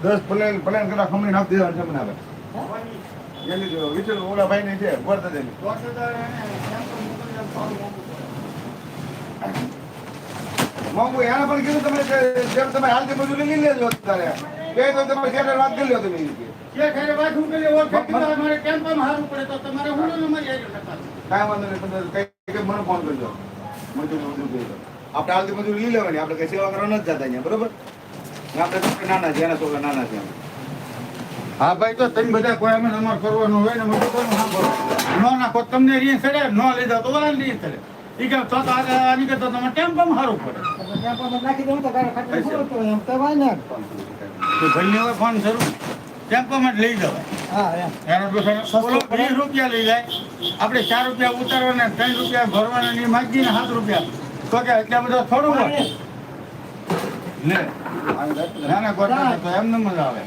10 plane કરા ખમણી નાખ દેવા છે મને આવે એની જો વિચલ ઓલા ભાઈ ને છે વર્તા દેની મોંઘું એને પણ કીધું તમે જેમ તમે હાલતી મજૂરી લઈ લેજો અત્યારે કે તો તમે શેઠે વાત કરી લો તમે શેઠે વાત હું કરી ઓર ખેતીમાં મારે ટેમ્પામાં હારું પડે તો તમારે હું મારી આવી નકા કાંઈ વાંધો નહીં તમે કઈ મને ફોન કરજો મજૂરી આપણે હાલતી મજૂરી લઈ લેવાની આપણે કઈ સેવા કરવા નથી જતા અહીંયા બરોબર આપણે છોકરા નાના છે એના છોકરા નાના છે હા ભાઈ તો તમે બધા કોઈ અમે અમાર કરવાનું હોય ને મજૂર કોનું સાંભળો ન નાખો તમને રીન ચડે ન લીધા તો ઓલા રીન ચડે ઈ કે તો આની કે તો તમારે ટેમ્પામાં હારું પડે ટેમ્પામાં નાખી દઉં તો ગાડી ખાટી પૂરો તો એમ કહેવાય ને તો ભાઈને હવે ફોન શરૂ ટેમ્પામાં જ લઈ જવાય હા એમ એનો દોસ્તો બોલો 20 રૂપિયા લઈ જાય આપણે 4 રૂપિયા ઉતારવાના 3 રૂપિયા ભરવાના ની માગીને 7 રૂપિયા તો કે એટલા બધા થોડું હોય લે ના ના ગોઠવા તો એમને મજા આવે